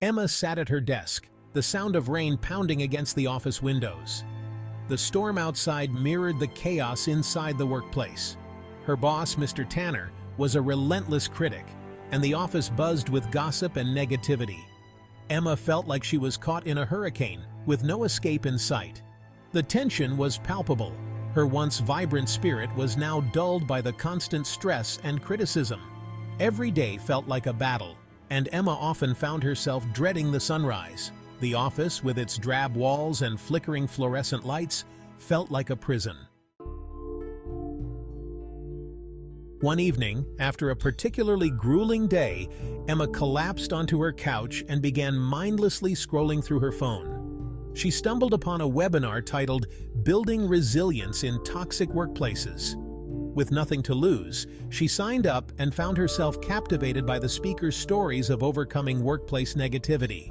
Emma sat at her desk, the sound of rain pounding against the office windows. The storm outside mirrored the chaos inside the workplace. Her boss, Mr. Tanner, was a relentless critic, and the office buzzed with gossip and negativity. Emma felt like she was caught in a hurricane, with no escape in sight. The tension was palpable. Her once vibrant spirit was now dulled by the constant stress and criticism. Every day felt like a battle, and Emma often found herself dreading the sunrise. The office, with its drab walls and flickering fluorescent lights, felt like a prison. One evening, after a particularly grueling day, Emma collapsed onto her couch and began mindlessly scrolling through her phone. She stumbled upon a webinar titled "Building Resilience in Toxic Workplaces." With nothing to lose, she signed up and found herself captivated by the speaker's stories of overcoming workplace negativity.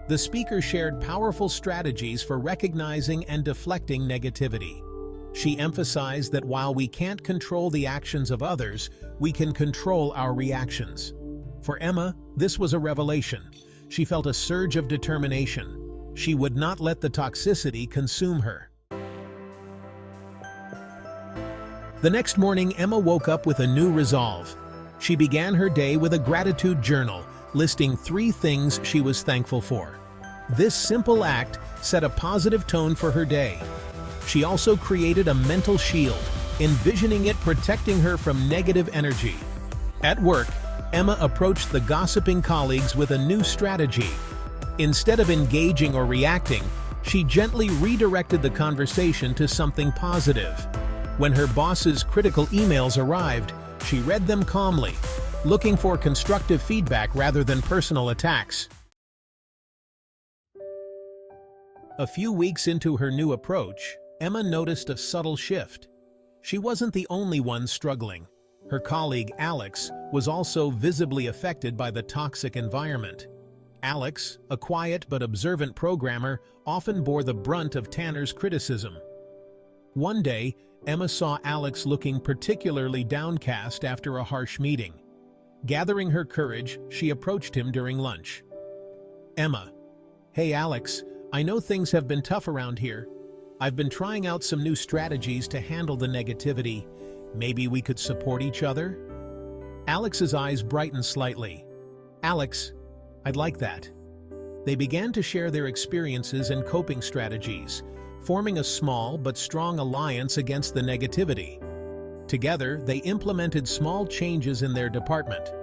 The speaker shared powerful strategies for recognizing and deflecting negativity. She emphasized that while we can't control the actions of others, we can control our reactions. For Emma, this was a revelation. She felt a surge of determination. She would not let the toxicity consume her. The next morning, Emma woke up with a new resolve. She began her day with a gratitude journal, listing 3 things she was thankful for. This simple act set a positive tone for her day. She also created a mental shield, envisioning it protecting her from negative energy. At work, Emma approached the gossiping colleagues with a new strategy. Instead of engaging or reacting, she gently redirected the conversation to something positive. When her boss's critical emails arrived, she read them calmly, looking for constructive feedback rather than personal attacks. A few weeks into her new approach, Emma noticed a subtle shift. She wasn't the only one struggling. Her colleague, Alex, was also visibly affected by the toxic environment. Alex, a quiet but observant programmer, often bore the brunt of Tanner's criticism. One day, Emma saw Alex looking particularly downcast after a harsh meeting. Gathering her courage, she approached him during lunch. "Emma, hey Alex, I know things have been tough around here. I've been trying out some new strategies to handle the negativity. Maybe we could support each other?" Alex's eyes brightened slightly. "Alex, I'd like that." They began to share their experiences and coping strategies, forming a small but strong alliance against the negativity. Together, they implemented small changes in their department.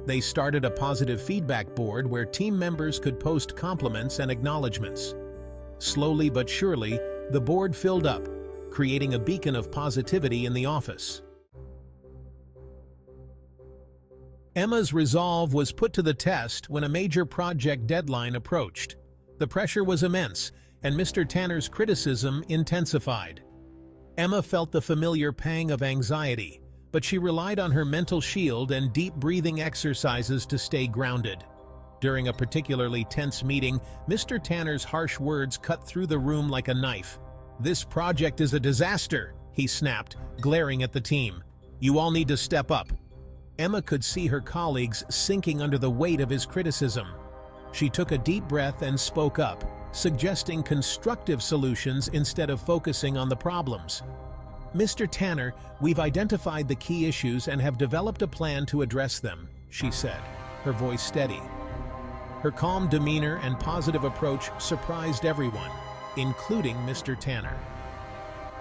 They started a positive feedback board where team members could post compliments and acknowledgments. Slowly but surely, the board filled up, creating a beacon of positivity in the office. Emma's resolve was put to the test when a major project deadline approached. The pressure was immense, and Mr. Tanner's criticism intensified. Emma felt the familiar pang of anxiety, but she relied on her mental shield and deep breathing exercises to stay grounded. During a particularly tense meeting, Mr. Tanner's harsh words cut through the room like a knife. "This project is a disaster," he snapped, glaring at the team. "You all need to step up." Emma could see her colleagues sinking under the weight of his criticism. She took a deep breath and spoke up, suggesting constructive solutions instead of focusing on the problems. "Mr. Tanner, we've identified the key issues and have developed a plan to address them," she said, her voice steady. Her calm demeanor and positive approach surprised everyone, including Mr. Tanner.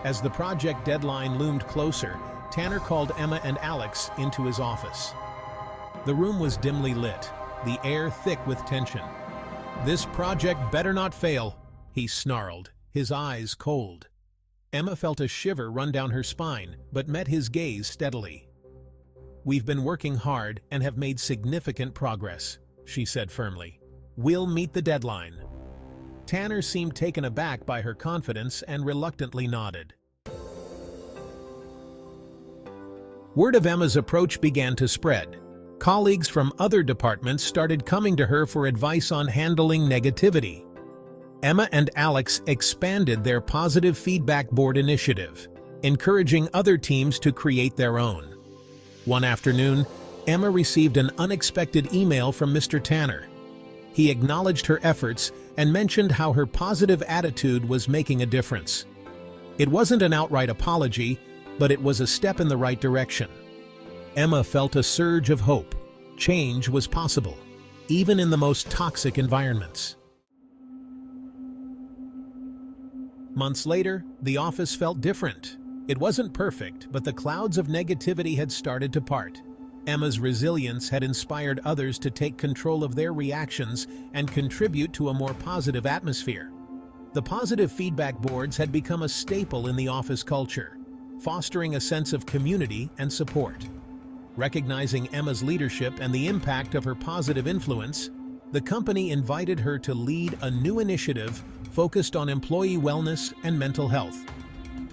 As the project deadline loomed closer, Tanner called Emma and Alex into his office. The room was dimly lit, the air thick with tension. "This project better not fail," he snarled, his eyes cold. Emma felt a shiver run down her spine, but met his gaze steadily. "We've been working hard and have made significant progress," she said firmly. "We'll meet the deadline." Tanner seemed taken aback by her confidence and reluctantly nodded. Word of Emma's approach began to spread. Colleagues from other departments started coming to her for advice on handling negativity. Emma and Alex expanded their positive feedback board initiative, encouraging other teams to create their own. One afternoon, Emma received an unexpected email from Mr. Tanner. He acknowledged her efforts and mentioned how her positive attitude was making a difference. It wasn't an outright apology, but it was a step in the right direction. Emma felt a surge of hope. Change was possible, even in the most toxic environments. Months later, the office felt different. It wasn't perfect, but the clouds of negativity had started to part. Emma's resilience had inspired others to take control of their reactions and contribute to a more positive atmosphere. The positive feedback boards had become a staple in the office culture, fostering a sense of community and support. Recognizing Emma's leadership and the impact of her positive influence, the company invited her to lead a new initiative focused on employee wellness and mental health.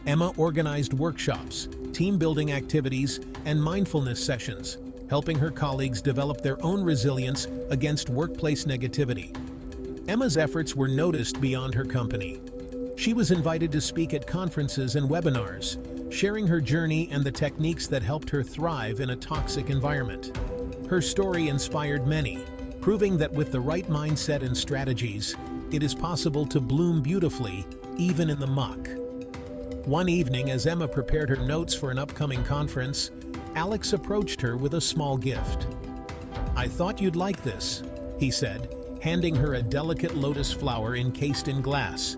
Emma organized workshops, team-building activities, and mindfulness sessions, helping her colleagues develop their own resilience against workplace negativity. Emma's efforts were noticed beyond her company. She was invited to speak at conferences and webinars, sharing her journey and the techniques that helped her thrive in a toxic environment. Her story inspired many, proving that with the right mindset and strategies, it is possible to bloom beautifully, even in the muck. One evening, as Emma prepared her notes for an upcoming conference, Alex approached her with a small gift. "I thought you'd like this," he said, handing her a delicate lotus flower encased in glass.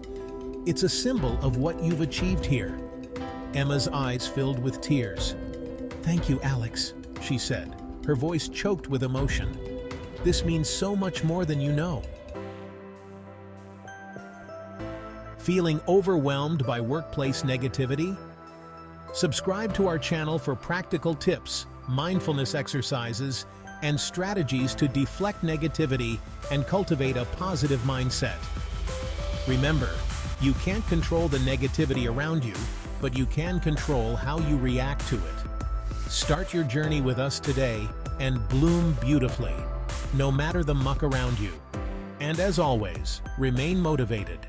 "It's a symbol of what you've achieved here." Emma's eyes filled with tears. "Thank you, Alex," she said, her voice choked with emotion. "This means so much more than you know." Feeling overwhelmed by workplace negativity? Subscribe to our channel for practical tips, mindfulness exercises, and strategies to deflect negativity and cultivate a positive mindset. Remember, you can't control the negativity around you, but you can control how you react to it. Start your journey with us today and bloom beautifully, no matter the muck around you. And as always, remain motivated.